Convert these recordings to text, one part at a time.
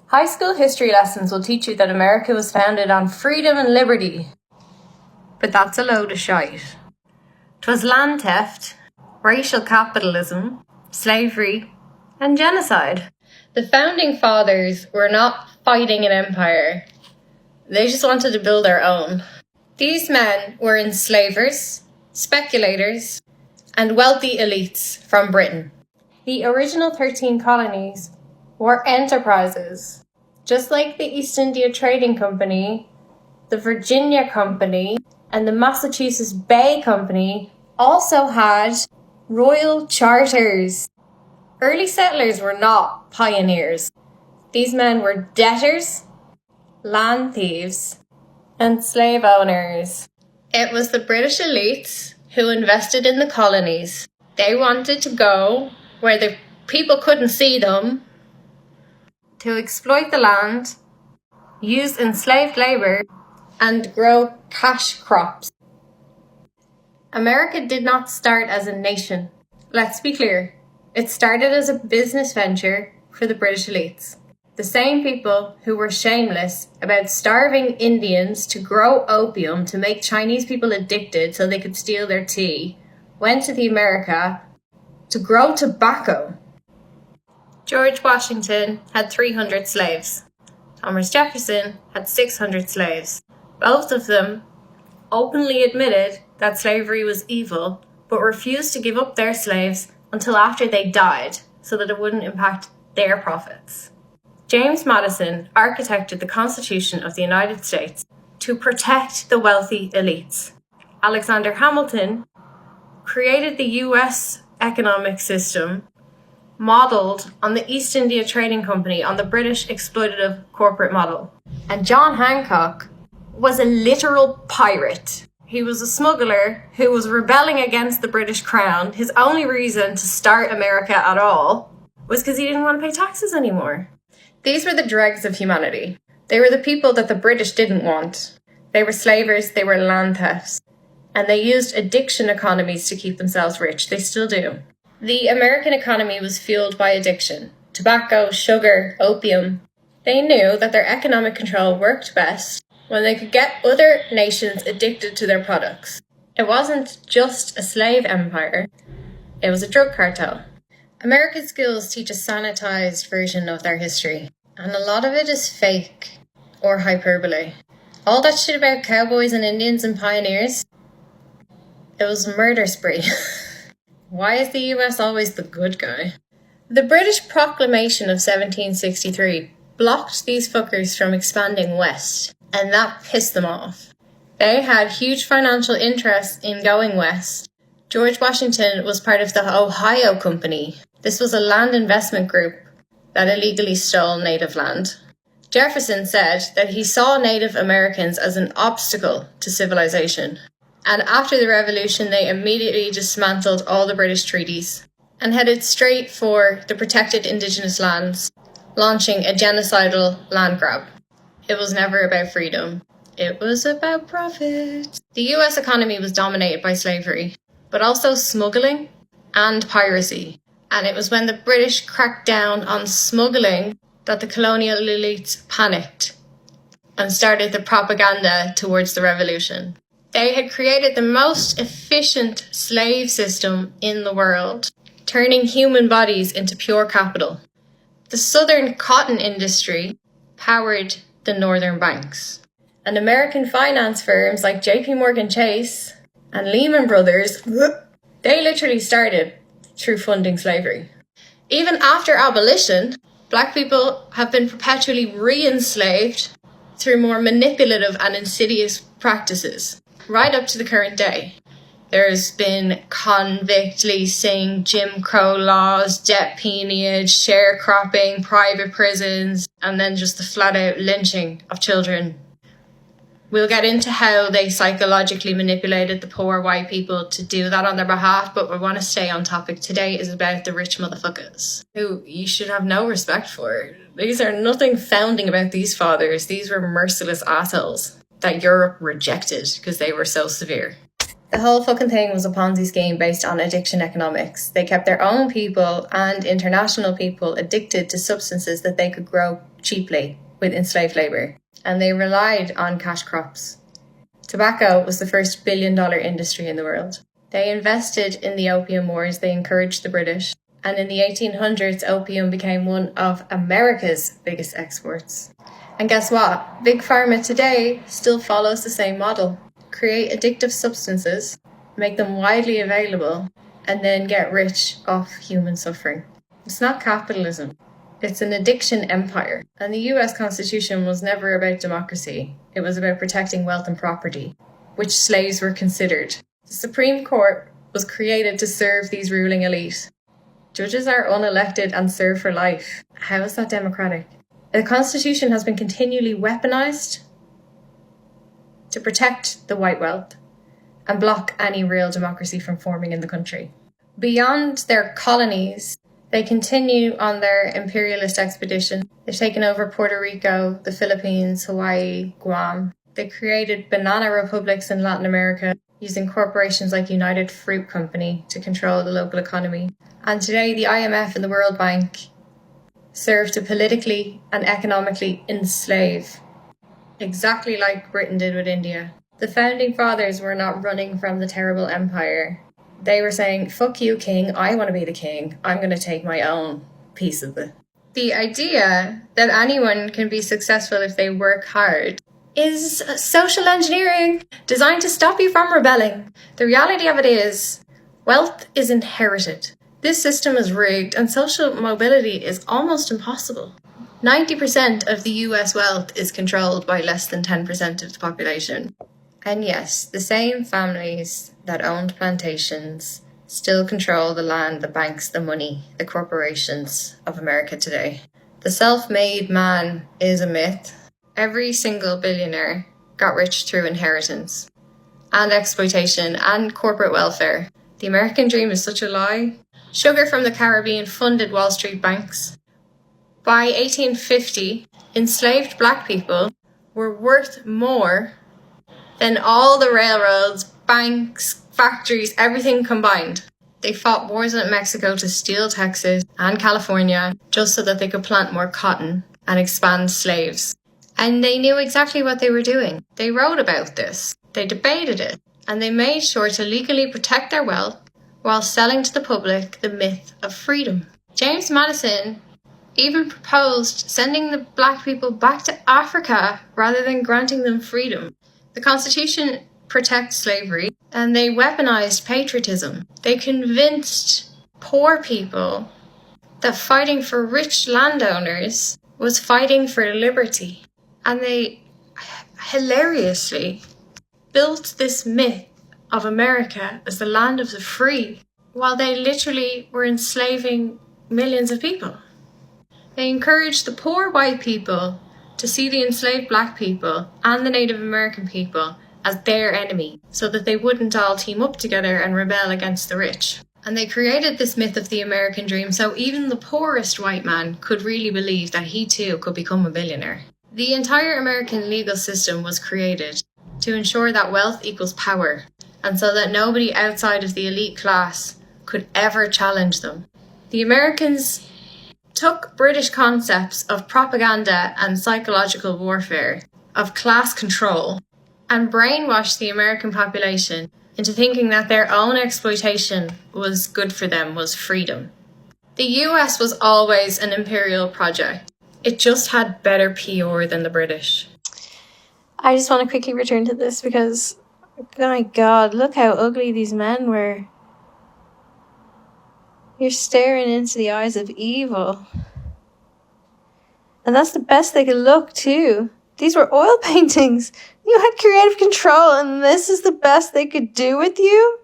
High school history lessons will teach you that America was founded on freedom and liberty. But that's a load of shite. 'Twas land theft, racial capitalism, slavery, and genocide. The founding fathers were not fighting an empire. They just wanted to build their own. These men were enslavers, speculators, and wealthy elites from Britain. The original 13 colonies were enterprises. Just like the East India Trading Company, the Virginia Company, and the Massachusetts Bay Company also had royal charters. Early settlers were not pioneers. These men were debtors, land thieves, and slave owners. It was the British elites who invested in the colonies. They wanted to go where the people couldn't see them, to exploit the land, use enslaved labour, and grow cash crops. America did not start as a nation. Let's be clear. It started as a business venture for the British elites. The same people who were shameless about starving Indians to grow opium to make Chinese people addicted so they could steal their tea, went to the America to grow tobacco. George Washington had 300 slaves. Thomas Jefferson had 600 slaves. Both of them openly admitted that slavery was evil, but refused to give up their slaves until after they died so that it wouldn't impact their profits. James Madison architected the Constitution of the United States to protect the wealthy elites. Alexander Hamilton created the US economic system modelled on the East India Trading Company, on the British exploitative corporate model. And John Hancock was a literal pirate. He was a smuggler who was rebelling against the British Crown. His only reason to start America at all was because he didn't want to pay taxes anymore. These were the dregs of humanity. They were the people that the British didn't want. They were slavers, they were land thefts, and they used addiction economies to keep themselves rich. They still do. The American economy was fueled by addiction. Tobacco, sugar, opium. They knew that their economic control worked best when they could get other nations addicted to their products. It wasn't just a slave empire, it was a drug cartel. American schools teach a sanitized version of their history, and a lot of it is fake or hyperbole. All that shit about cowboys and Indians and pioneers, it was a murder spree. Why is the US always the good guy? The British Proclamation of 1763 blocked these fuckers from expanding west, and that pissed them off. They had huge financial interest in going west. George Washington was part of the Ohio Company. This was a land investment group that illegally stole native land. Jefferson said that he saw Native Americans as an obstacle to civilization. And after the Revolution, they immediately dismantled all the British treaties and headed straight for the protected indigenous lands, launching a genocidal land grab. It was never about freedom. It was about profit. The US economy was dominated by slavery, but also smuggling and piracy. And it was when the British cracked down on smuggling that the colonial elites panicked and started the propaganda towards the revolution. They had created the most efficient slave system in the world, turning human bodies into pure capital. The southern cotton industry powered the northern banks. And American finance firms like JP Morgan Chase and Lehman Brothers, they literally started through funding slavery. Even after abolition, black people have been perpetually re-enslaved through more manipulative and insidious practices, right up to the current day. There's been convict leasing, Jim Crow laws, debt peonage, sharecropping, private prisons, and then just the flat-out lynching of children. We'll get into how they psychologically manipulated the poor white people to do that on their behalf, but we want to stay on topic. Today is about the rich motherfuckers, who you should have no respect for. These are nothing founding about these fathers. These were merciless assholes that Europe rejected because they were so severe. The whole fucking thing was a Ponzi scheme based on addiction economics. They kept their own people and international people addicted to substances that they could grow cheaply with enslaved labour, and they relied on cash crops. Tobacco was the first billion-dollar industry in the world. They invested in the opium wars, they encouraged the British, and in the 1800s, opium became one of America's biggest exports. And guess what? Big Pharma today still follows the same model. Create addictive substances, make them widely available, and then get rich off human suffering. It's not capitalism. It's an addiction empire. And the US Constitution was never about democracy. It was about protecting wealth and property, which slaves were considered. The Supreme Court was created to serve these ruling elite. Judges are unelected and serve for life. How is that democratic? The Constitution has been continually weaponized to protect the white wealth and block any real democracy from forming in the country. Beyond their colonies, they continue on their imperialist expedition. They've taken over Puerto Rico, the Philippines, Hawaii, Guam. They created banana republics in Latin America using corporations like United Fruit Company to control the local economy. And today, the IMF and the World Bank serve to politically and economically enslave, exactly like Britain did with India. The founding fathers were not running from the terrible empire. They were saying, fuck you, king, I want to be the king. I'm going to take my own piece of it. The idea that anyone can be successful if they work hard is social engineering designed to stop you from rebelling. The reality of it is, wealth is inherited. This system is rigged and social mobility is almost impossible. 90% of the US wealth is controlled by less than 10% of the population. And yes, the same families that owned plantations still control the land, the banks, the money, the corporations of America today. The self-made man is a myth. Every single billionaire got rich through inheritance and exploitation and corporate welfare. The American dream is such a lie. Sugar from the Caribbean funded Wall Street banks. By 1850, enslaved black people were worth more than all the railroads, banks, factories, everything combined. They fought wars in Mexico to steal Texas and California just so that they could plant more cotton and expand slaves. And they knew exactly what they were doing. They wrote about this, they debated it, and they made sure to legally protect their wealth while selling to the public the myth of freedom. James Madison even proposed sending the black people back to Africa rather than granting them freedom. The Constitution protects slavery, and they weaponized patriotism. They convinced poor people that fighting for rich landowners was fighting for liberty. And they hilariously built this myth of America as the land of the free, while they literally were enslaving millions of people. They encouraged the poor white people to see the enslaved black people and the Native American people as their enemy, so that they wouldn't all team up together and rebel against the rich. And they created this myth of the American dream so even the poorest white man could really believe that he too could become a billionaire. The entire American legal system was created to ensure that wealth equals power, and so that nobody outside of the elite class could ever challenge them. The Americans took British concepts of propaganda and psychological warfare, of class control, and brainwashed the American population into thinking that their own exploitation was good for them, was freedom. The US was always an imperial project. It just had better PR than the British. I just want to quickly return to this because, oh my God, look how ugly these men were. You're staring into the eyes of evil. And that's the best they could look, too. These were oil paintings. You had creative control, and this is the best they could do with you?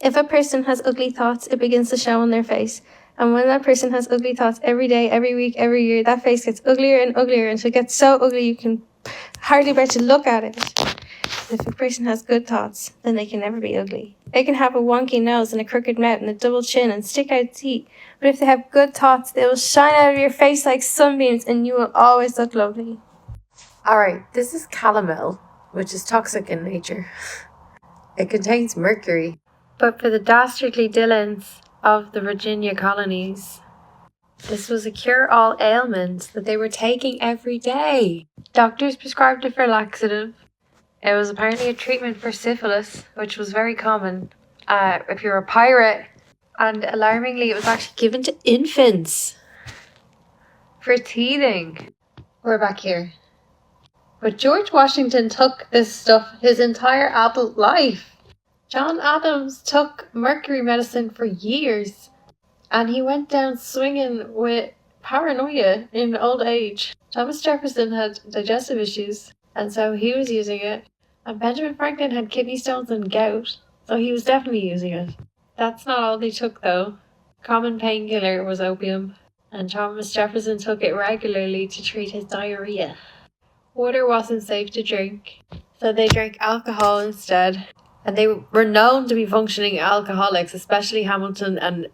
If a person has ugly thoughts, it begins to show on their face. And when that person has ugly thoughts every day, every week, every year, that face gets uglier and uglier until it gets so ugly you can hardly bear to look at it. If a person has good thoughts, then they can never be ugly. They can have a wonky nose and a crooked mouth and a double chin and stick out teeth. But if they have good thoughts, they will shine out of your face like sunbeams and you will always look lovely. Alright, this is Calomel which is toxic in nature. It contains mercury. But for the dastardly Dylans of the Virginia colonies, this was a cure-all ailment that they were taking every day. Doctors prescribed it for laxative. It was apparently a treatment for syphilis, which was very common if you're a pirate. And alarmingly, it was actually given to infants for teething. We're back here. But George Washington took this stuff his entire adult life. John Adams took mercury medicine for years, and he went down swinging with paranoia in old age. Thomas Jefferson had digestive issues, and so he was using it. And Benjamin Franklin had kidney stones and gout, so he was definitely using it. That's not all they took, though. Common painkiller was opium, and Thomas Jefferson took it regularly to treat his diarrhea. Water wasn't safe to drink, so they drank alcohol instead. And they were known to be functioning alcoholics, especially Hamilton and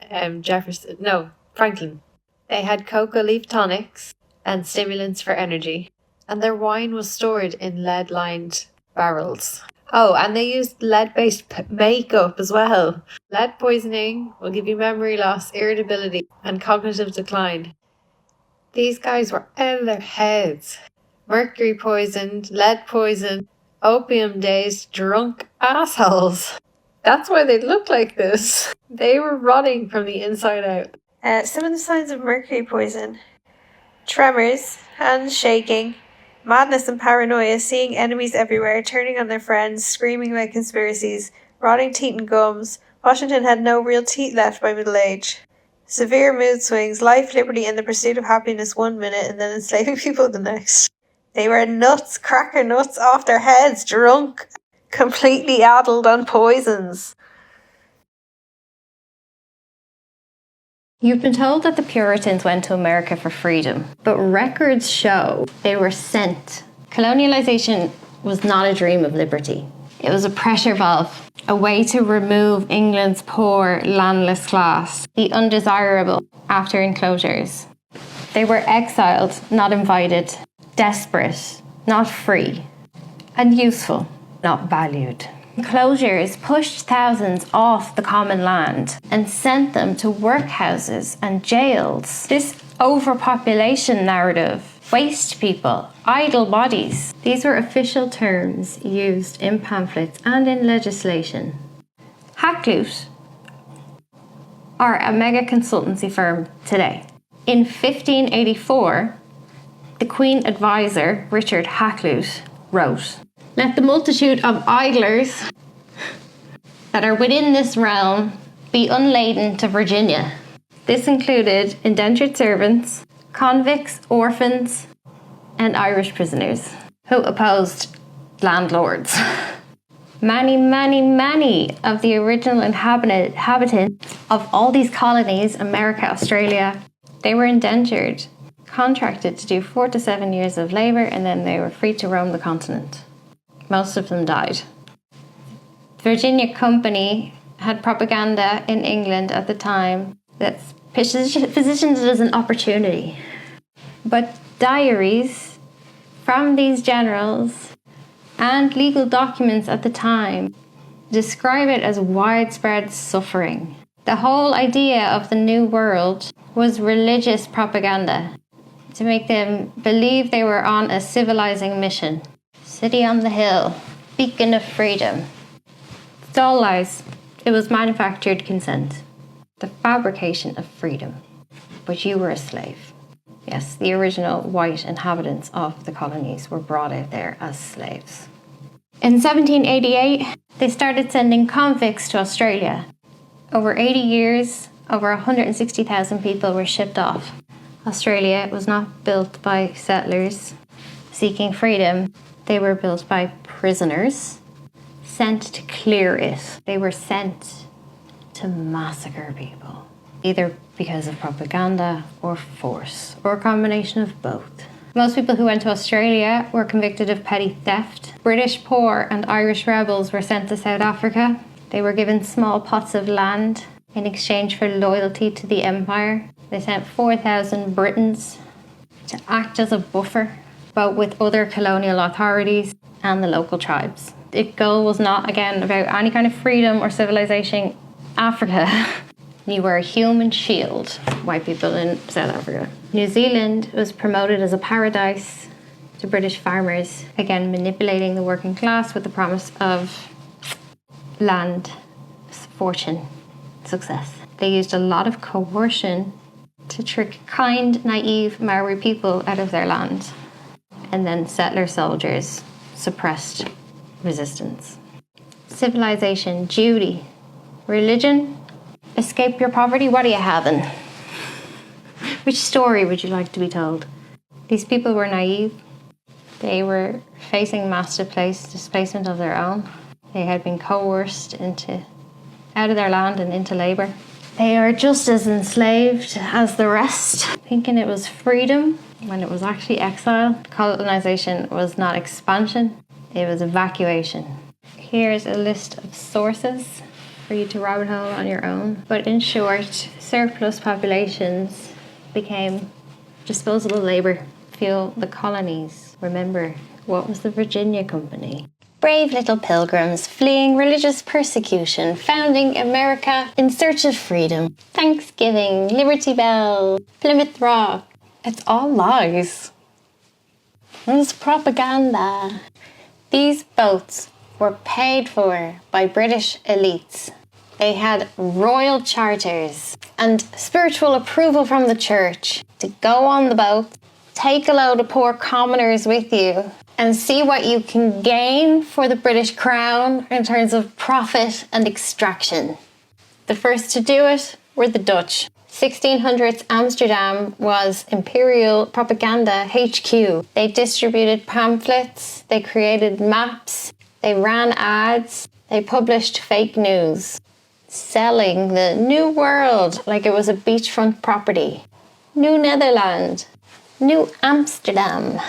Franklin. They had coca leaf tonics and stimulants for energy. And their wine was stored in lead-lined barrels. Oh, and they used lead-based makeup as well. Lead poisoning will give you memory loss, irritability, and cognitive decline. These guys were out of their heads. Mercury poisoned, lead poisoned, opium dazed, drunk assholes. That's why they look like this. They were rotting from the inside out. Some of the signs of mercury poison: tremors, hands shaking, madness and paranoia, seeing enemies everywhere, turning on their friends, screaming about conspiracies, rotting teeth and gums. Washington had no real teeth left by middle age. Severe mood swings, life, liberty, and the pursuit of happiness 1 minute, and then enslaving people the next. They were nuts, cracker nuts off their heads, drunk, completely addled on poisons. You've been told that the Puritans went to America for freedom, but records show they were sent. Colonialization was not a dream of liberty. It was a pressure valve, a way to remove England's poor, landless class, the undesirable after enclosures. They were exiled, not invited, desperate, not free, and useful, not valued. Enclosures pushed thousands off the common land and sent them to workhouses and jails. This overpopulation narrative, waste people, idle bodies, these were official terms used in pamphlets and in legislation. Hakluyt are a mega consultancy firm today. In 1584, the Queen advisor, Richard Hakluyt, wrote, "Let the multitude of idlers that are within this realm be unladen to Virginia." This included indentured servants, convicts, orphans, and Irish prisoners who opposed landlords. Many of the original inhabitants of all these colonies, America, Australia, they were indentured, contracted to do 4 to 7 years of labour, and then they were free to roam the continent. Most of them died. The Virginia Company had propaganda in England at the time that positioned it as an opportunity. But diaries from these generals and legal documents at the time describe it as widespread suffering. The whole idea of the New World was religious propaganda to make them believe they were on a civilizing mission. City on the hill, beacon of freedom. It's all lies. It was manufactured consent. The fabrication of freedom. But you were a slave. Yes, the original white inhabitants of the colonies were brought out there as slaves. In 1788, they started sending convicts to Australia. Over 80 years, over 160,000 people were shipped off. Australia was not built by settlers seeking freedom. They were built by prisoners sent to clear it. They were sent to massacre people, either because of propaganda or force, or a combination of both. Most people who went to Australia were convicted of petty theft. British poor and Irish rebels were sent to South Africa. They were given small plots of land in exchange for loyalty to the empire. They sent 4,000 Britons to act as a buffer both with other colonial authorities and the local tribes. The goal was not, again, about any kind of freedom or civilization. Africa, you were a human shield, white people in South Africa. New Zealand was promoted as a paradise to British farmers, again manipulating the working class with the promise of land, fortune, success. They used a lot of coercion to trick kind, naive Maori people out of their land. And then settler soldiers suppressed resistance. Civilization, duty, religion, escape your poverty. What are you having? Which story would you like to be told? These people were naive. They were facing mass displacement of their own. They had been coerced out of their land and into labour. They are just as enslaved as the rest, thinking it was freedom when it was actually exile. Colonisation was not expansion, it was evacuation. Here's a list of sources for you to rabbit hole on your own. But in short, surplus populations became disposable labour. Fuel the colonies. Remember, what was the Virginia Company? Brave little pilgrims fleeing religious persecution, founding America in search of freedom. Thanksgiving, Liberty Bell, Plymouth Rock. It's all lies. It's propaganda. These boats were paid for by British elites. They had royal charters and spiritual approval from the church to go on the boat, take a load of poor commoners with you, and see what you can gain for the British Crown in terms of profit and extraction. The first to do it were the Dutch. 1600s Amsterdam was imperial propaganda HQ. They distributed pamphlets, they created maps, they ran ads, they published fake news, selling the New World like it was a beachfront property. New Netherland, New Amsterdam.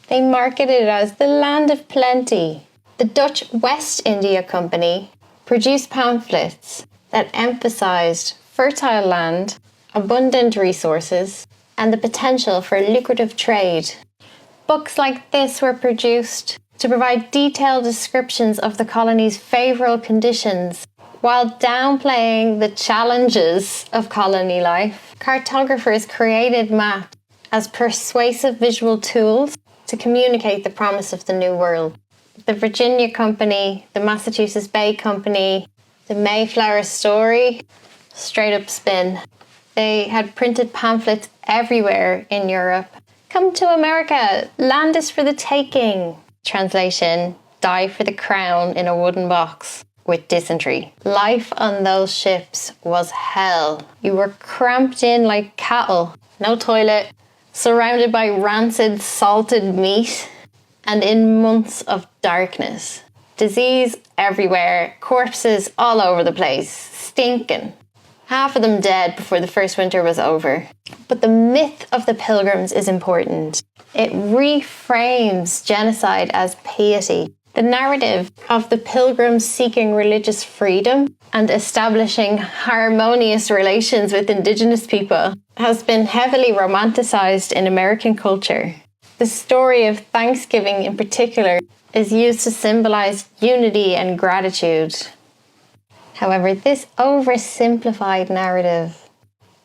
They marketed it as the land of plenty. The Dutch West India Company produced pamphlets that emphasized fertile land, abundant resources, and the potential for lucrative trade. Books like this were produced to provide detailed descriptions of the colony's favourable conditions while downplaying the challenges of colony life. Cartographers created maps as persuasive visual tools to communicate the promise of the New World. The Virginia Company, the Massachusetts Bay Company, the Mayflower Story, straight up spin. They had printed pamphlets everywhere in Europe. Come to America, land is for the taking. Translation, die for the crown in a wooden box with dysentery. Life on those ships was hell. You were cramped in like cattle, no toilet, surrounded by rancid, salted meat, and in months of darkness. Disease everywhere, corpses all over the place, stinking. Half of them dead before the first winter was over. But the myth of the Pilgrims is important. It reframes genocide as piety. The narrative of the Pilgrims seeking religious freedom and establishing harmonious relations with Indigenous people has been heavily romanticized in American culture. The story of Thanksgiving in particular is used to symbolize unity and gratitude. However, this oversimplified narrative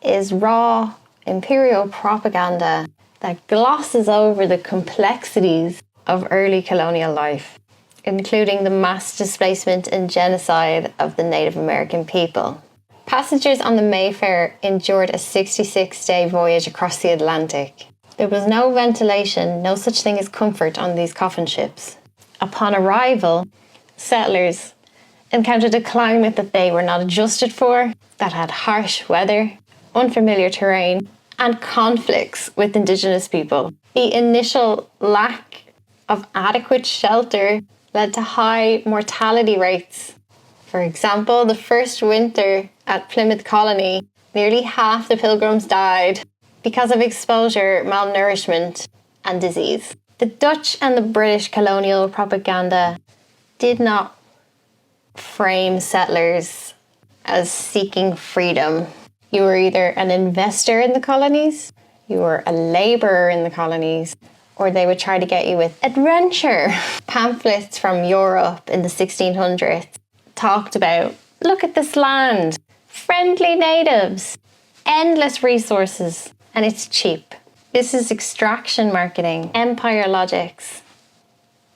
is raw imperial propaganda that glosses over the complexities of early colonial life, including the mass displacement and genocide of the Native American people. Passengers on the Mayfair endured a 66-day voyage across the Atlantic. There was no ventilation, no such thing as comfort on these coffin ships. Upon arrival, settlers encountered a climate that they were not adjusted for, that had harsh weather, unfamiliar terrain, and conflicts with Indigenous people. The initial lack of adequate shelter led to high mortality rates. For example, the first winter at Plymouth Colony, nearly half the Pilgrims died because of exposure, malnourishment, and disease. The Dutch and the British colonial propaganda did not frame settlers as seeking freedom. You were either an investor in the colonies, you were a labourer in the colonies, or they would try to get you with adventure. Pamphlets from Europe in the 1600s talked about, look at this land, friendly natives, endless resources, and it's cheap. This is extraction marketing, empire logics,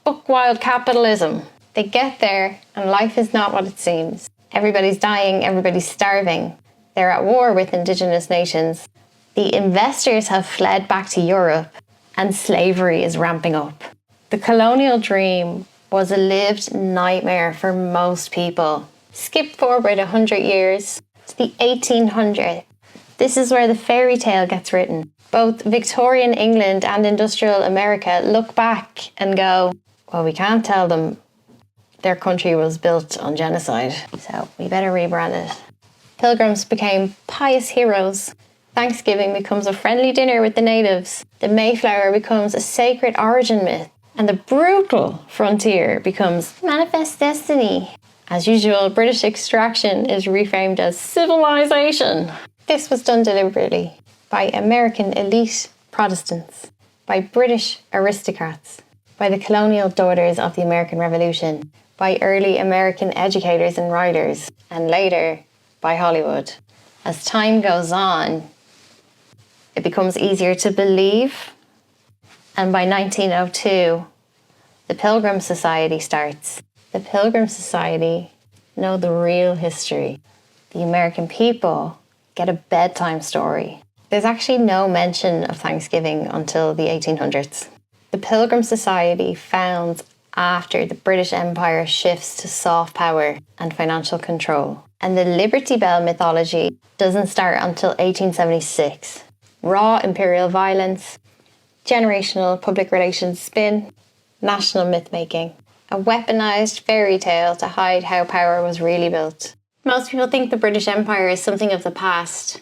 buck wild capitalism. They get there and life is not what it seems. Everybody's dying, everybody's starving. They're at war with indigenous nations. The investors have fled back to Europe and slavery is ramping up. The colonial dream was a lived nightmare for most people. Skip forward 100 years to the 1800s. This is where the fairy tale gets written. Both Victorian England and industrial America look back and go, well, we can't tell them their country was built on genocide, so we better rebrand it. Pilgrims became pious heroes. Thanksgiving becomes a friendly dinner with the natives. The Mayflower becomes a sacred origin myth. And the brutal frontier becomes manifest destiny. As usual, British extraction is reframed as civilization. This was done deliberately by American elite Protestants, by British aristocrats, by the colonial daughters of the American Revolution, by early American educators and writers, and later by Hollywood. As time goes on, it becomes easier to believe, and by 1902, the Pilgrim Society starts. The Pilgrim Society know the real history. The American people get a bedtime story. There's actually no mention of Thanksgiving until the 1800s. The Pilgrim Society founds after the British Empire shifts to soft power and financial control. And the Liberty Bell mythology doesn't start until 1876. Raw imperial violence, generational public relations spin, national myth-making, a weaponized fairy tale to hide how power was really built. Most people think the British Empire is something of the past,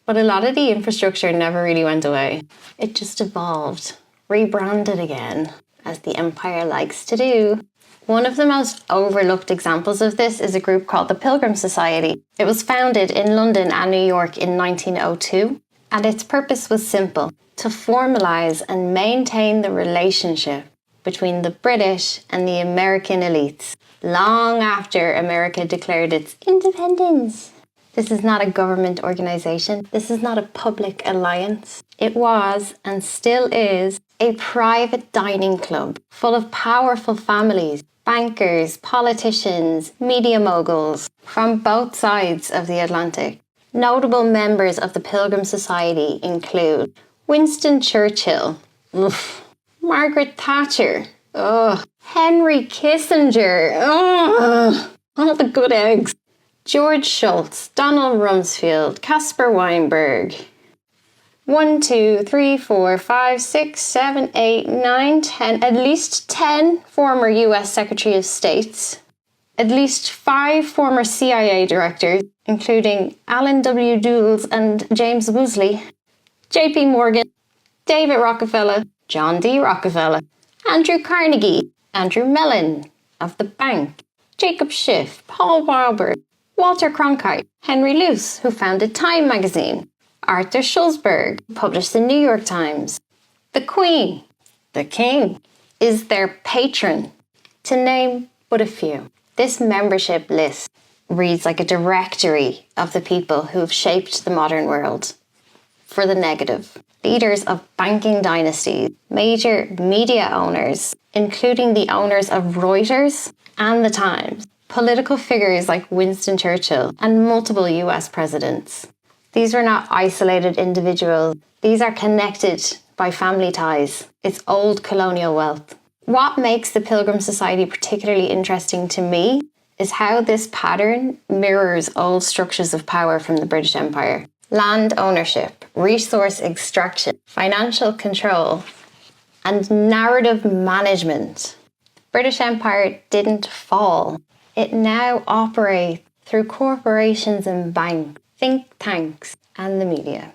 but a lot of the infrastructure never really went away. It just evolved, rebranded again, as the empire likes to do. One of the most overlooked examples of this is a group called the Pilgrim Society. It was founded in London and New York in 1902, and its purpose was simple: to formalise and maintain the relationship between the British and the American elites, long after America declared its independence. This is not a government organisation. This is not a public alliance. It was, and still is, a private dining club full of powerful families, bankers, politicians, media moguls from both sides of the Atlantic. Notable members of the Pilgrim Society include Winston Churchill, Margaret Thatcher, Henry Kissinger, all the good eggs, George Shultz, Donald Rumsfeld, Caspar Weinberg. 1, 2, 3, 4, 5, 6, 7, 8, 9, 10, at least 10 former US Secretary of States, at least 5 former CIA directors, including Alan W. Dulles and James Woosley, JP Morgan, David Rockefeller, John D. Rockefeller, Andrew Carnegie, Andrew Mellon of the bank, Jacob Schiff, Paul Warburg, Walter Cronkite, Henry Luce, who founded Time magazine, Arthur Schulzberg, who published the New York Times. The Queen, the King, is their patron, to name but a few. This membership list reads like a directory of the people who have shaped the modern world. For the negative, leaders of banking dynasties, major media owners, including the owners of Reuters and The Times, political figures like Winston Churchill, and multiple US presidents. These are not isolated individuals. These are connected by family ties. It's old colonial wealth. What makes the Pilgrim Society particularly interesting to me is how this pattern mirrors old structures of power from the British Empire. Land ownership, resource extraction, financial control, and narrative management. The British Empire didn't fall. It now operates through corporations and banks, think tanks, and the media.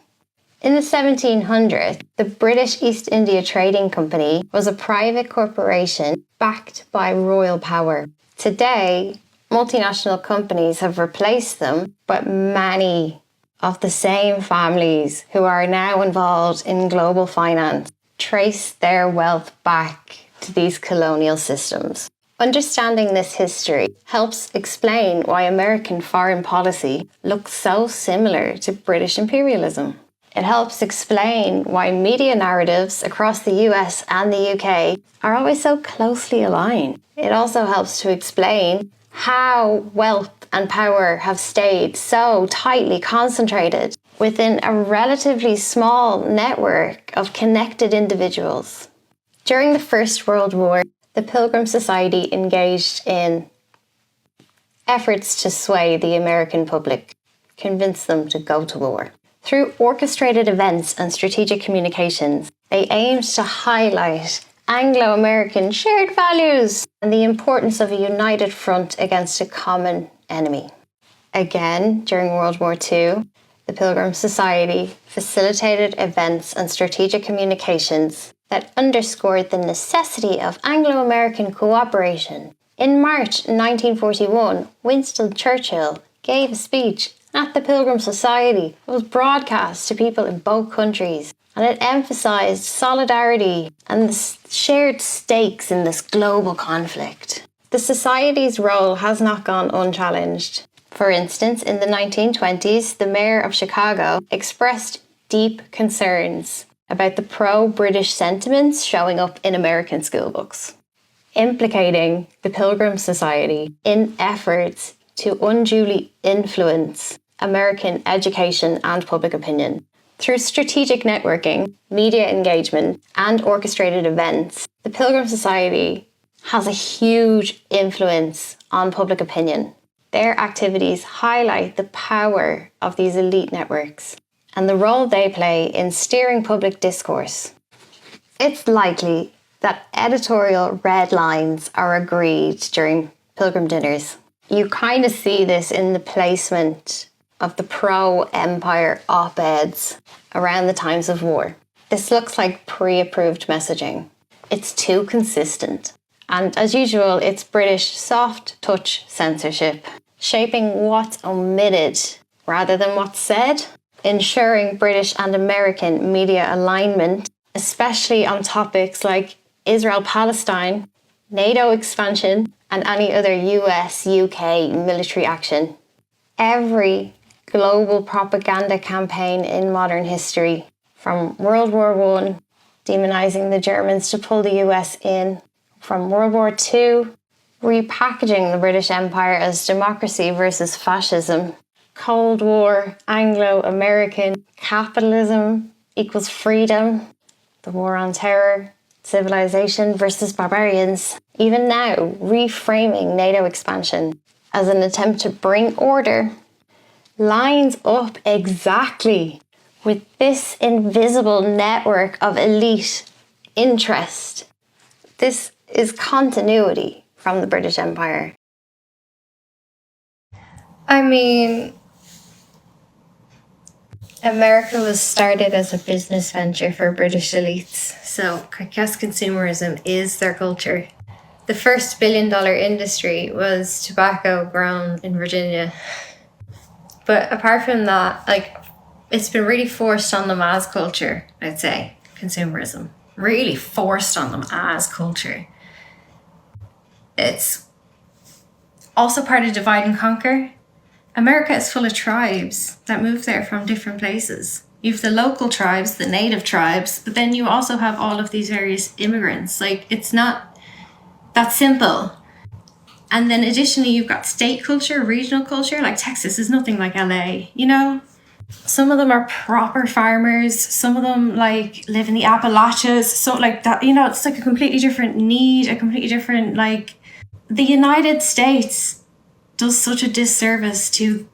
In the 1700s, the British East India Trading Company was a private corporation backed by royal power. Today, multinational companies have replaced them, but many of the same families who are now involved in global finance, trace their wealth back to these colonial systems. Understanding this history helps explain why American foreign policy looks so similar to British imperialism. It helps explain why media narratives across the US and the UK are always so closely aligned. It also helps to explain how wealth and power have stayed so tightly concentrated within a relatively small network of connected individuals. During the First World War, the Pilgrim Society engaged in efforts to sway the American public, convince them to go to war. Through orchestrated events and strategic communications, they aimed to highlight Anglo-American shared values and the importance of a united front against a common enemy. Again, during World War II, the Pilgrim Society facilitated events and strategic communications that underscored the necessity of Anglo-American cooperation. In March 1941, Winston Churchill gave a speech at the Pilgrim Society. It was broadcast to people in both countries, and it emphasised solidarity and the shared stakes in this global conflict. The Society's role has not gone unchallenged. For instance, in the 1920s, the mayor of Chicago expressed deep concerns about the pro-British sentiments showing up in American school books, implicating the Pilgrim Society in efforts to unduly influence American education and public opinion. Through strategic networking, media engagement, and orchestrated events, the Pilgrim Society has a huge influence on public opinion. Their activities highlight the power of these elite networks and the role they play in steering public discourse. It's likely that editorial red lines are agreed during Pilgrim dinners. You kind of see this in the placement of the pro-empire op-eds around the times of war. This looks like pre-approved messaging. It's too consistent. And as usual, it's British soft touch censorship, shaping what's omitted rather than what's said, ensuring British and American media alignment, especially on topics like Israel-Palestine, NATO expansion, and any other US-UK military action. Every global propaganda campaign in modern history, from World War I, demonising the Germans to pull the US in, from World War II, repackaging the British Empire as democracy versus fascism, Cold War, Anglo-American, capitalism equals freedom, the war on terror, civilization versus barbarians. Even now, reframing NATO expansion as an attempt to bring order lines up exactly with this invisible network of elite interest. This is continuity from the British Empire. I mean, America was started as a business venture for British elites, so I guess consumerism is their culture. The first billion-dollar industry was tobacco grown in Virginia. But apart from that, it's been really forced on them as culture, I'd say, consumerism. Really forced on them as culture. It's also part of divide and conquer. America is full of tribes that move there from different places. You have the local tribes, the native tribes, but then you also have all of these various immigrants. It's not that simple. And then additionally, you've got state culture, regional culture. Texas is nothing like LA, Some of them are proper farmers. Some of them live in the Appalachians. So that, it's a completely different need, a completely different, the United States does such a disservice to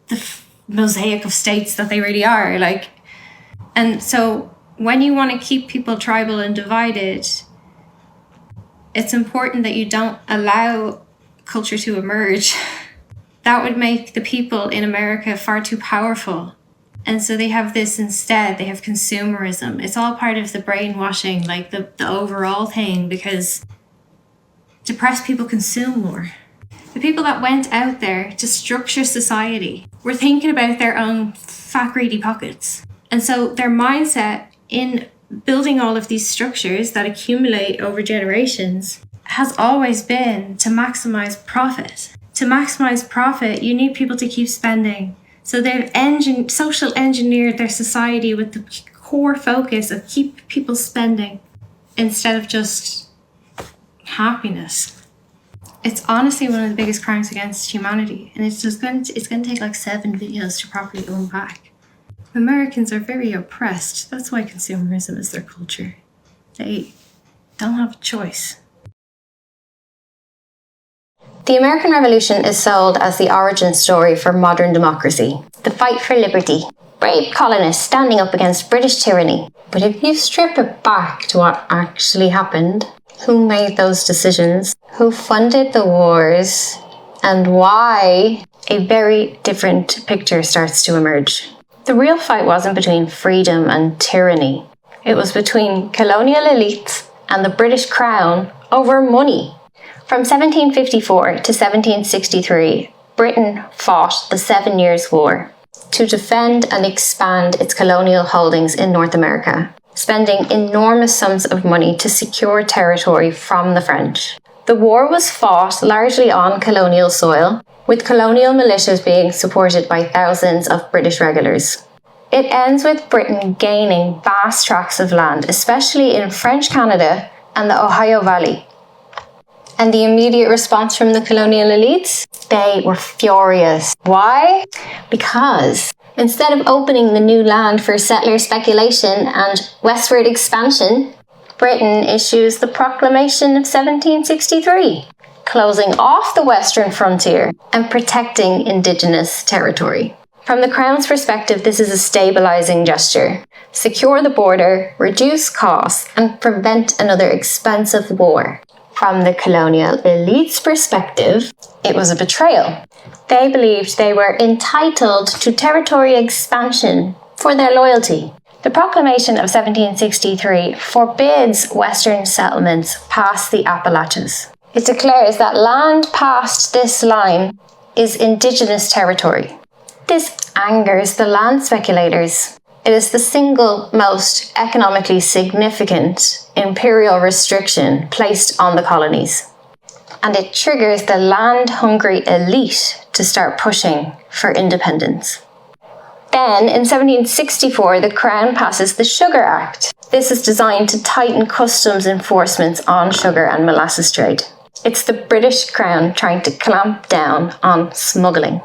the mosaic of states that they really are. And so when you want to keep people tribal and divided, it's important that you don't allow culture to emerge. That would make the people in America far too powerful. And so they have this instead, they have consumerism. It's all part of the brainwashing, the overall thing, because depressed people consume more. The people that went out there to structure society were thinking about their own fat, greedy pockets. And so their mindset in building all of these structures that accumulate over generations has always been to maximize profit. To maximize profit, you need people to keep spending. So they've social engineered their society with the core focus of keep people spending instead of just happiness. It's honestly one of the biggest crimes against humanity, and it's going to take like 7 videos to properly unpack. Americans are very oppressed. That's why consumerism is their culture. They don't have a choice. The American Revolution is sold as the origin story for modern democracy, the fight for liberty, brave colonists standing up against British tyranny. But if you strip it back to what actually happened, who made those decisions, who funded the wars, and why, a very different picture starts to emerge. The real fight wasn't between freedom and tyranny. It was between colonial elites and the British Crown over money. From 1754 to 1763, Britain fought the 7 Years' War to defend and expand its colonial holdings in North America, spending enormous sums of money to secure territory from the French. The war was fought largely on colonial soil, with colonial militias being supported by thousands of British regulars. It ends with Britain gaining vast tracts of land, especially in French Canada and the Ohio Valley. And the immediate response from the colonial elites? They were furious. Why? Because instead of opening the new land for settler speculation and westward expansion, Britain issues the Proclamation of 1763, closing off the western frontier and protecting indigenous territory. From the Crown's perspective, this is a stabilising gesture. Secure the border, reduce costs, and prevent another expensive war. From the colonial elite's perspective, it was a betrayal. They believed they were entitled to territory expansion for their loyalty. The Proclamation of 1763 forbids Western settlements past the Appalachians. It declares that land past this line is indigenous territory. This angers the land speculators. It is the single most economically significant imperial restriction placed on the colonies. And it triggers the land-hungry elite to start pushing for independence. Then, in 1764, the Crown passes the Sugar Act. This is designed to tighten customs enforcements on sugar and molasses trade. It's the British Crown trying to clamp down on smuggling.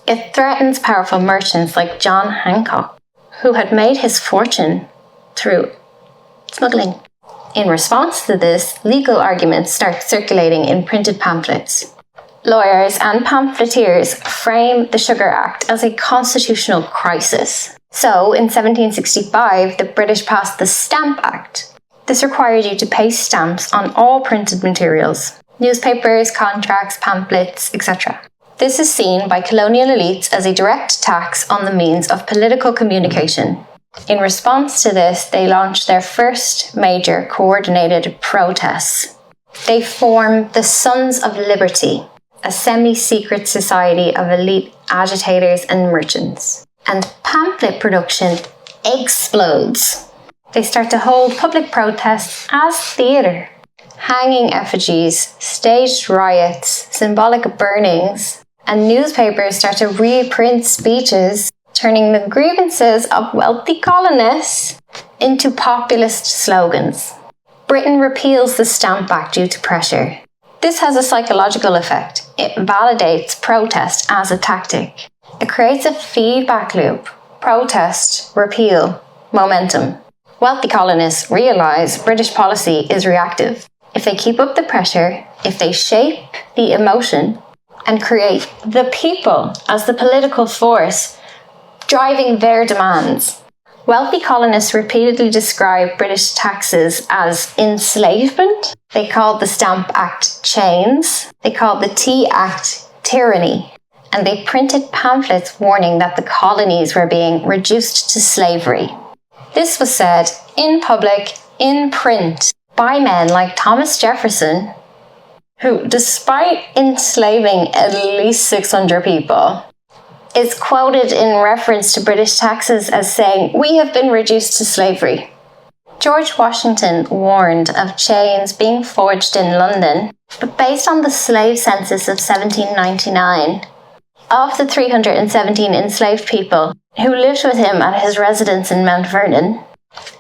It threatens powerful merchants like John Hancock, who had made his fortune through smuggling. In response to this, legal arguments start circulating in printed pamphlets. Lawyers and pamphleteers frame the Sugar Act as a constitutional crisis. So, in 1765, the British passed the Stamp Act. This required you to pay stamps on all printed materials, newspapers, contracts, pamphlets, etc. This is seen by colonial elites as a direct tax on the means of political communication. In response to this, they launched their first major coordinated protests. They formed the Sons of Liberty, a semi-secret society of elite agitators and merchants. And pamphlet production explodes. They start to hold public protests as theatre. Hanging effigies, staged riots, symbolic burnings, and newspapers start to reprint speeches, turning the grievances of wealthy colonists into populist slogans. Britain repeals the Stamp Act due to pressure. This has a psychological effect. It validates protest as a tactic. It creates a feedback loop. Protest, repeal, momentum. Wealthy colonists realise British policy is reactive. If they keep up the pressure, if they shape the emotion and create the people as the political force driving their demands. Wealthy colonists repeatedly described British taxes as enslavement. They called the Stamp Act chains. They called the Tea Act tyranny. And they printed pamphlets warning that the colonies were being reduced to slavery. This was said in public, in print, by men like Thomas Jefferson, who, despite enslaving at least 600 people, is quoted in reference to British taxes as saying, "We have been reduced to slavery." George Washington warned of chains being forged in London, but based on the slave census of 1799, of the 317 enslaved people who lived with him at his residence in Mount Vernon,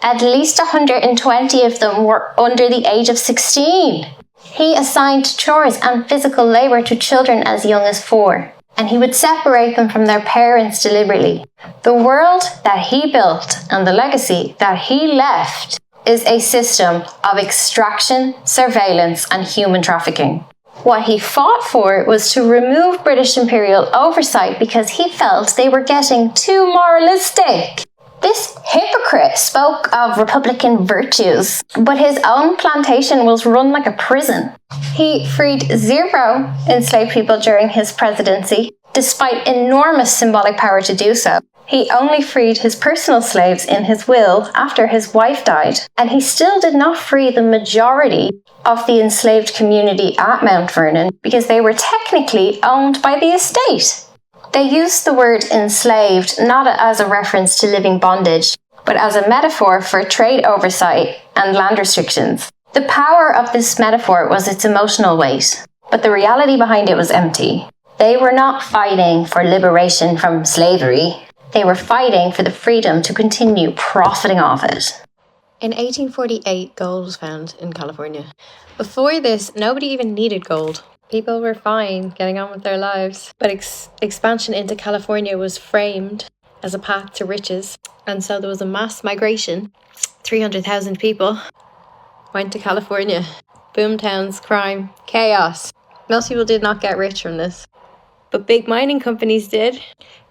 at least 120 of them were under the age of 16. He assigned chores and physical labour to children as young as 4, and he would separate them from their parents deliberately. The world that he built and the legacy that he left is a system of extraction, surveillance, and human trafficking. What he fought for was to remove British imperial oversight because he felt they were getting too moralistic. This hypocrite spoke of Republican virtues, but his own plantation was run like a prison. He freed 0 enslaved people during his presidency, despite enormous symbolic power to do so. He only freed his personal slaves in his will after his wife died, and he still did not free the majority of the enslaved community at Mount Vernon because they were technically owned by the estate. They used the word enslaved not as a reference to living bondage, but as a metaphor for trade oversight and land restrictions. The power of this metaphor was its emotional weight, but the reality behind it was empty. They were not fighting for liberation from slavery. They were fighting for the freedom to continue profiting off it. In 1848, gold was found in California. Before this, nobody even needed gold. People were fine getting on with their lives. But expansion into California was framed as a path to riches. And so there was a mass migration. 300,000 people went to California. Boom towns, crime, chaos. Most people did not get rich from this. But big mining companies did.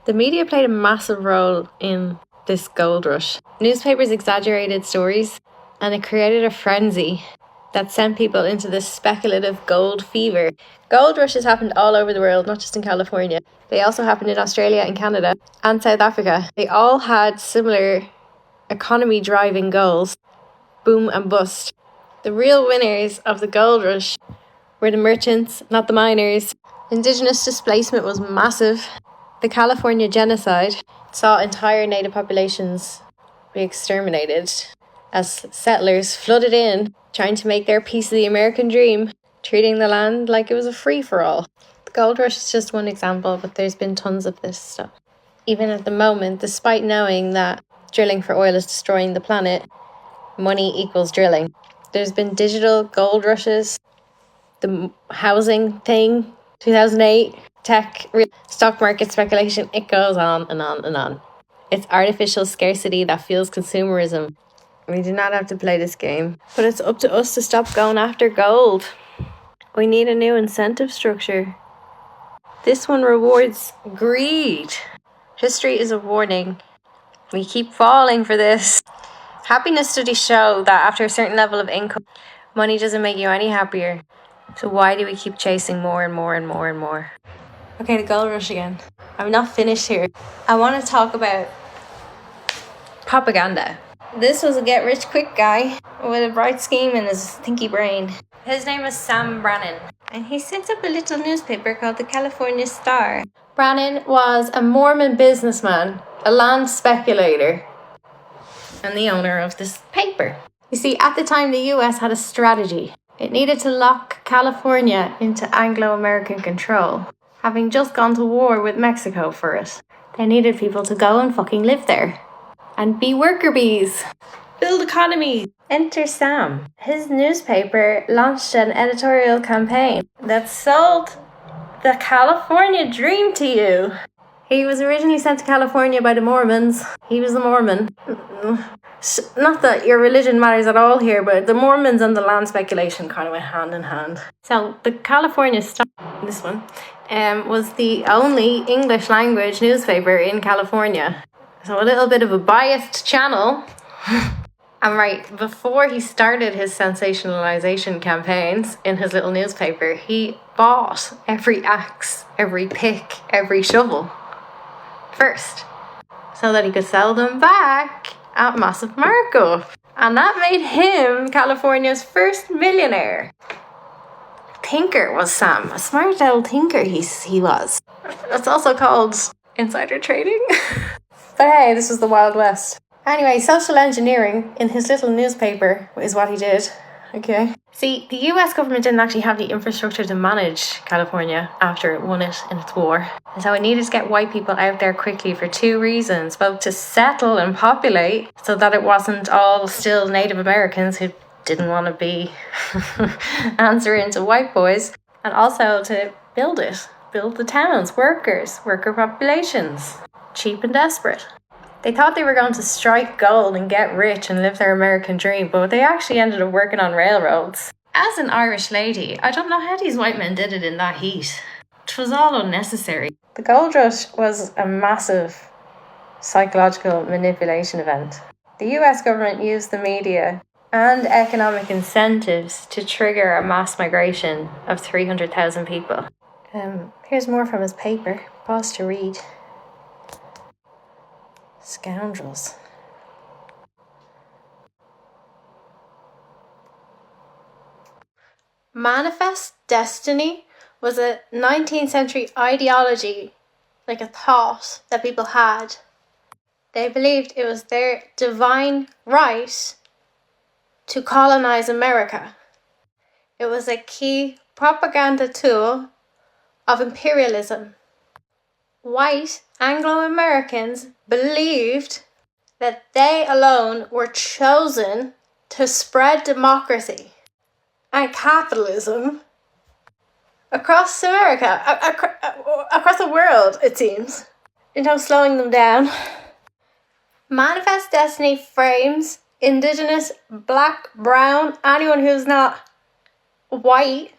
The media played a massive role in this gold rush. Newspapers exaggerated stories, and it created a frenzy that sent people into this speculative gold fever. Gold rushes happened all over the world, not just in California. They also happened in Australia and Canada and South Africa. They all had similar economy-driving goals, boom and bust. The real winners of the gold rush were the merchants, not the miners. Indigenous displacement was massive. The California genocide saw entire native populations be exterminated as settlers flooded in, trying to make their piece of the American dream, treating the land like it was a free-for-all. The gold rush is just one example, but there's been tons of this stuff. Even at the moment, despite knowing that drilling for oil is destroying the planet, money equals drilling. There's been digital gold rushes, the housing thing, 2008, tech, stock market speculation, it goes on and on and on. It's artificial scarcity that fuels consumerism. We do not have to play this game, but it's up to us to stop going after gold. We need a new incentive structure. This one rewards greed. History is a warning. We keep falling for this. Happiness studies show that after a certain level of income, money doesn't make you any happier. So why do we keep chasing more and more and more and more? Okay, the gold rush again. I'm not finished here. I want to talk about propaganda. This was a get-rich-quick guy with a bright scheme in his thinky brain. His name was Sam Brannan, and he set up a little newspaper called the California Star. Brannan was a Mormon businessman, a land speculator, and the owner of this paper. You see, at the time, the US had a strategy. It needed to lock California into Anglo-American control, having just gone to war with Mexico for it. They needed people to go and fucking live there and be worker bees. Build economy. Enter Sam. His newspaper launched an editorial campaign that sold the California dream to you. He was originally sent to California by the Mormons. He was a Mormon. Not that your religion matters at all here, but the Mormons and the land speculation kind of went hand in hand. So the California Star, this one, was the only English language newspaper in California. So a little bit of a biased channel. And right, before he started his sensationalization campaigns in his little newspaper, he bought every axe, every pick, every shovel first, so that he could sell them back at massive markup. And that made him California's first millionaire. Thinker was Sam, a smart old thinker he was. That's also called insider trading. But hey, this was the Wild West. Anyway, social engineering in his little newspaper is what he did. Okay. See, the US government didn't actually have the infrastructure to manage California after it won it in its war. And so it needed to get white people out there quickly for two reasons, both to settle and populate so that it wasn't all still Native Americans who didn't want to be answering to white boys, and also to build the towns, worker populations, cheap and desperate. They thought they were going to strike gold and get rich and live their American dream, but they actually ended up working on railroads. As an Irish lady, I don't know how these white men did it in that heat. It was all unnecessary. The gold rush was a massive psychological manipulation event. The US government used the media and economic incentives to trigger a mass migration of 300,000 people. Here's more from his paper. Pause to read. Scoundrels. Manifest destiny was a 19th century ideology, like a thought that people had. They believed it was their divine right to colonize America. It was a key propaganda tool of imperialism. White Anglo-Americans believed that they alone were chosen to spread democracy and capitalism across America, across the world, it seems. Slowing them down. Manifest Destiny frames Indigenous, Black, Brown, anyone who's not white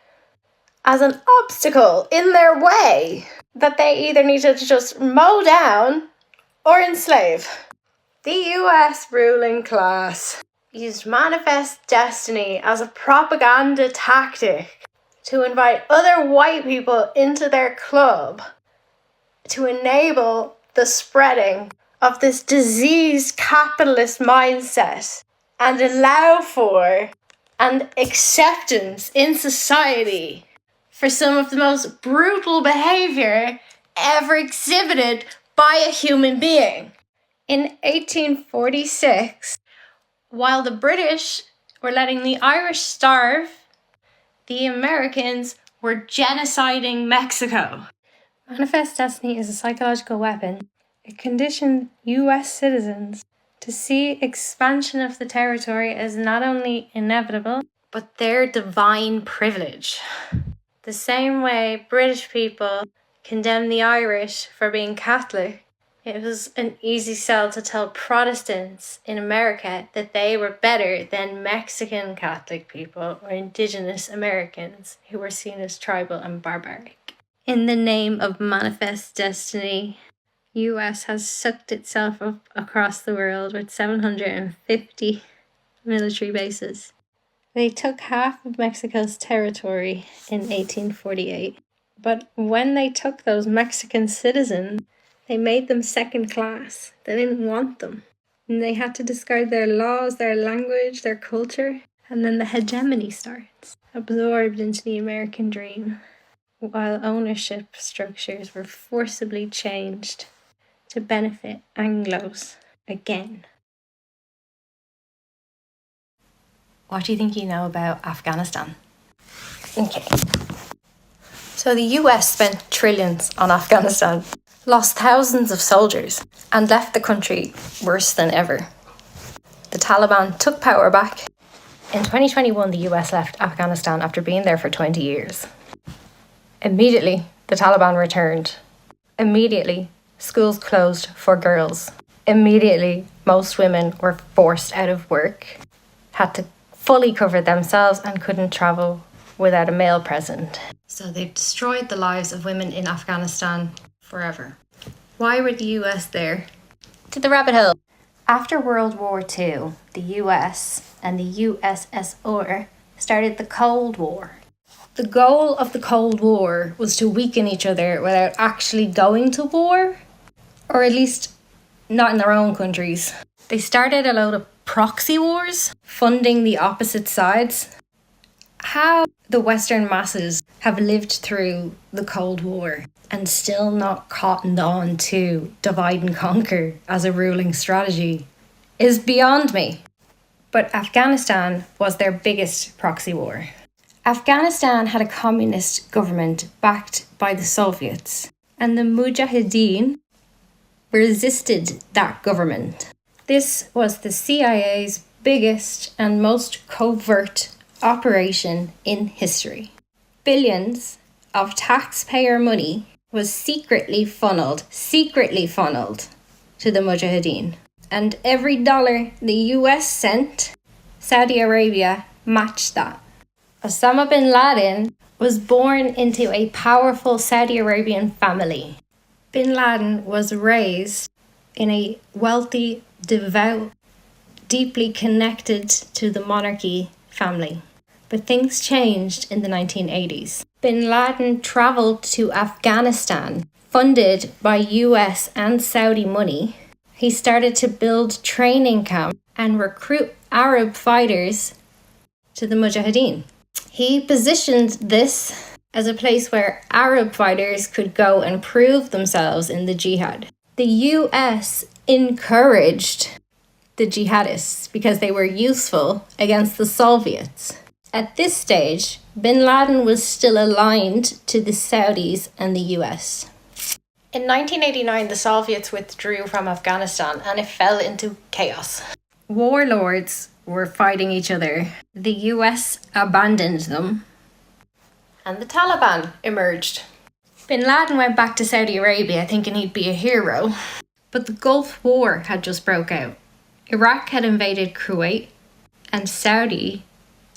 as an obstacle in their way that they either need to just mow down or enslave. The US ruling class used Manifest Destiny as a propaganda tactic to invite other white people into their club to enable the spreading of this diseased capitalist mindset and allow for and acceptance in society for some of the most brutal behaviour ever exhibited by a human being. In 1846, while the British were letting the Irish starve, the Americans were genociding Mexico. Manifest Destiny is a psychological weapon. It conditioned US citizens to see expansion of the territory as not only inevitable, but their divine privilege. The same way British people condemned the Irish for being Catholic, it was an easy sell to tell Protestants in America that they were better than Mexican Catholic people or Indigenous Americans who were seen as tribal and barbaric. In the name of Manifest Destiny, US has sucked itself up across the world with 750 military bases. They took half of Mexico's territory in 1848. But when they took those Mexican citizens, they made them second class. They didn't want them. And they had to discard their laws, their language, their culture. And then the hegemony starts, absorbed into the American dream, while ownership structures were forcibly changed to benefit Anglos again. What do you think you know about Afghanistan? Okay. So the US spent trillions on Afghanistan, lost thousands of soldiers, and left the country worse than ever. The Taliban took power back. In 2021, the US left Afghanistan after being there for 20 years. Immediately, the Taliban returned. Immediately, schools closed for girls. Immediately, most women were forced out of work, had to fully cover themselves and couldn't travel without a male present. So they've destroyed the lives of women in Afghanistan forever. Why were the US there? To the rabbit hole. After World War II, the US and the USSR started the Cold War. The goal of the Cold War was to weaken each other without actually going to war, or at least not in their own countries. They started a load of proxy wars, funding the opposite sides. How the Western masses have lived through the Cold War and still not cottoned on to divide and conquer as a ruling strategy is beyond me. But Afghanistan was their biggest proxy war. Afghanistan had a communist government backed by the Soviets, and the Mujahideen resisted that government. This was the CIA's biggest and most covert operation in history. Billions of taxpayer money was secretly funneled to the Mujahideen. And every dollar the US sent, Saudi Arabia matched that. Osama bin Laden was born into a powerful Saudi Arabian family. Bin Laden was raised in a wealthy, devout, deeply connected to the monarchy family. But things changed in the 1980s. Bin Laden traveled to Afghanistan, funded by US and Saudi money. He started to build training camps and recruit Arab fighters to the Mujahideen. He positioned this as a place where Arab fighters could go and prove themselves in the jihad. The US encouraged the jihadists because they were useful against the Soviets. At this stage, bin Laden was still aligned to the Saudis and the US. In 1989, the Soviets withdrew from Afghanistan and it fell into chaos. Warlords were fighting each other. The US abandoned them, and the Taliban emerged. Bin Laden went back to Saudi Arabia thinking he'd be a hero, but the Gulf War had just broke out. Iraq had invaded Kuwait, and Saudi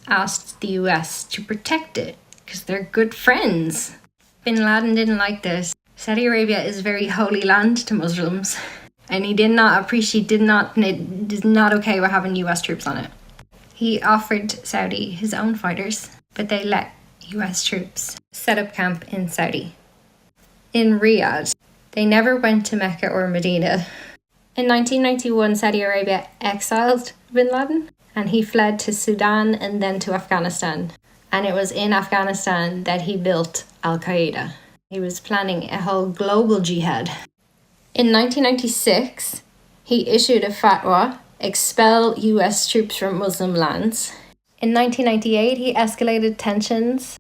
asked the US to protect it because they're good friends. Bin Laden didn't like this. Saudi Arabia is very holy land to Muslims, and he did not okay with having US troops on it. He offered Saudi his own fighters, but they let US troops set up camp in Saudi. In Riyadh, they never went to Mecca or Medina. In 1991, Saudi Arabia exiled bin Laden, and he fled to Sudan and then to Afghanistan. And it was in Afghanistan that he built Al-Qaeda. He was planning a whole global jihad. In 1996, he issued a fatwa, expel US troops from Muslim lands. In 1998, he escalated tensions,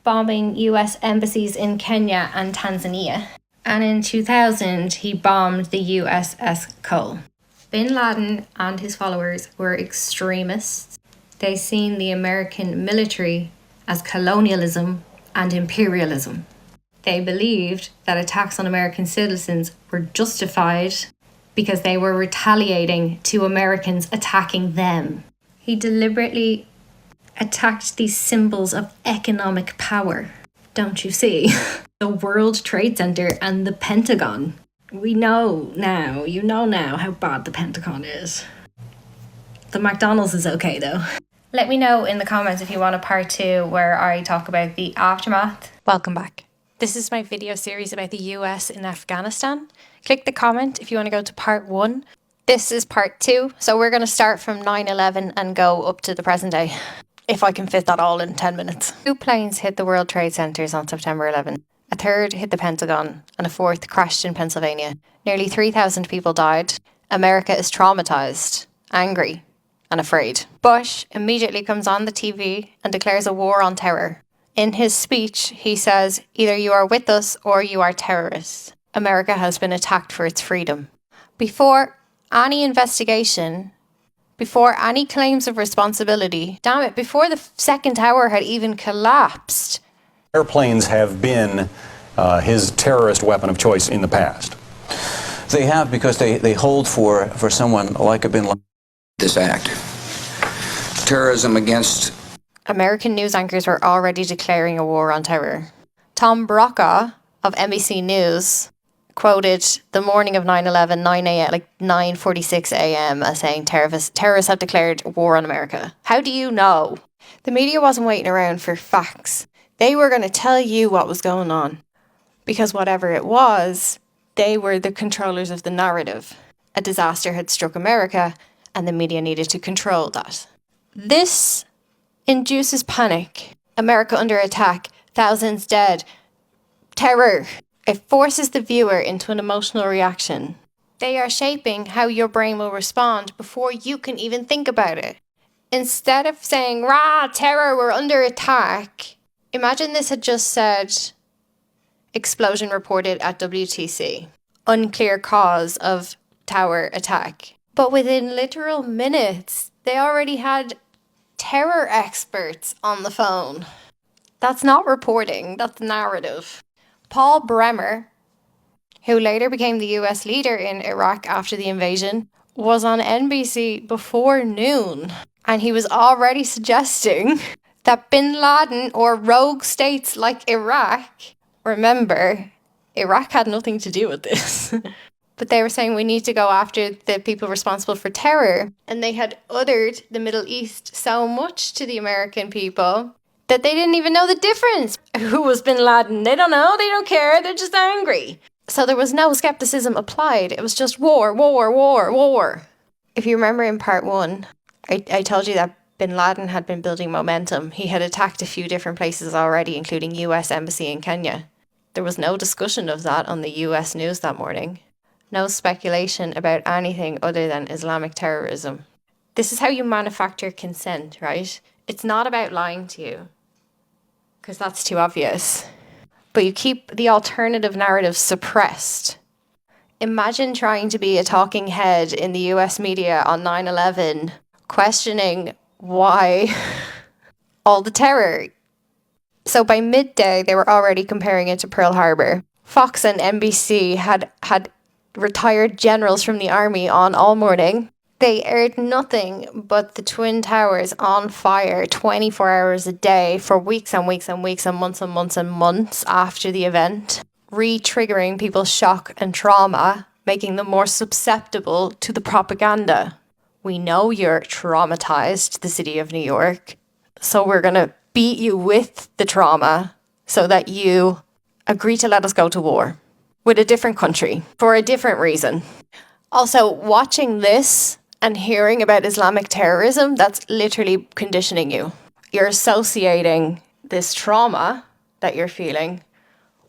bombing US embassies in Kenya and Tanzania. And in 2000, he bombed the USS Cole. Bin Laden and his followers were extremists. They seen the American military as colonialism and imperialism. They believed that attacks on American citizens were justified because they were retaliating to Americans attacking them. He deliberately attacked these symbols of economic power. Don't you see? The World Trade Center and the Pentagon. You know now how bad the Pentagon is. The McDonald's is okay though. Let me know in the comments if you want a part 2 where I talk about the aftermath. Welcome back. This is my video series about the US in Afghanistan. Click the comment if you want to go to part 1. This is part 2, so we're going to start from 9/11 and go up to the present day. If I can fit that all in 10 minutes. 2 planes hit the World Trade Centers on September 11. A third hit the Pentagon, and a fourth crashed in Pennsylvania. Nearly 3,000 people died. America is traumatized, angry, and afraid. Bush immediately comes on the TV and declares a war on terror. In his speech, he says, either you are with us or you are terrorists. America has been attacked for its freedom. Before any investigation, before any claims of responsibility, before the second tower had even collapsed. Airplanes have been his terrorist weapon of choice in the past. They have, because they hold for someone like a bin Laden. This act. Terrorism against... American news anchors were already declaring a war on terror. Tom Brokaw of NBC News quoted the morning of 9/11, 9:46 a.m. as saying terrorists have declared war on America. How do you know? The media wasn't waiting around for facts. They were going to tell you what was going on. Because whatever it was, they were the controllers of the narrative. A disaster had struck America, and the media needed to control that. This induces panic. America under attack, thousands dead, terror. It forces the viewer into an emotional reaction. They are shaping how your brain will respond before you can even think about it. Instead of saying, rah, terror, we're under attack, imagine this had just said, explosion reported at WTC. Unclear cause of tower attack. But within literal minutes, they already had terror experts on the phone. That's not reporting, that's narrative. Paul Bremer, who later became the US leader in Iraq after the invasion, was on NBC before noon. And he was already suggesting that bin Laden or rogue states like Iraq, remember, Iraq had nothing to do with this. But they were saying we need to go after the people responsible for terror. And they had othered the Middle East so much to the American people that they didn't even know the difference. Who was bin Laden? They don't know, they don't care, they're just angry. So there was no skepticism applied. It was just war, war, war, war. If you remember in part 1, I told you that bin Laden had been building momentum. He had attacked a few different places already, including US Embassy in Kenya. There was no discussion of that on the US news that morning. No speculation about anything other than Islamic terrorism. This is how you manufacture consent, right? It's not about lying to you, because that's too obvious. But you keep the alternative narrative suppressed. Imagine trying to be a talking head in the US media on 9/11, questioning why all the terror. So by midday, they were already comparing it to Pearl Harbor. Fox and NBC had retired generals from the army on all morning. They aired nothing but the Twin Towers on fire 24 hours a day for weeks and weeks and weeks and months and months and months after the event, re-triggering people's shock and trauma, making them more susceptible to the propaganda. We know you're traumatized, the city of New York, so we're going to beat you with the trauma so that you agree to let us go to war with a different country for a different reason. Also, watching this and hearing about Islamic terrorism, that's literally conditioning you. You're associating this trauma that you're feeling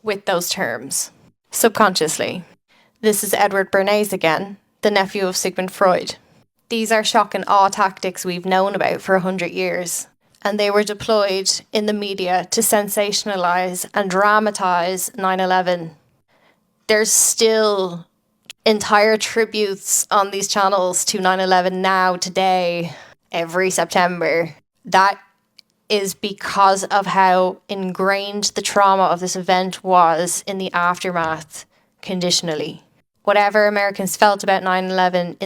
with those terms, subconsciously. This is Edward Bernays again, the nephew of Sigmund Freud. These are shock and awe tactics we've known about for 100 years. And they were deployed in the media to sensationalize and dramatize 9/11. There's still entire tributes on these channels to 9/11 now, today, every September. That is because of how ingrained the trauma of this event was in the aftermath, conditionally. Whatever Americans felt about 9/11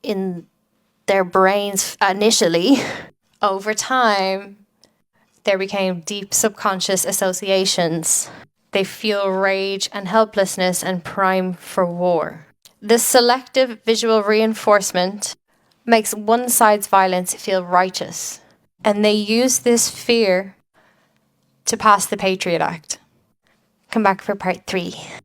in their brains initially, over time, there became deep subconscious associations. They feel rage and helplessness and prime for war. This selective visual reinforcement makes one side's violence feel righteous. And they use this fear to pass the Patriot Act. Come back for part 3.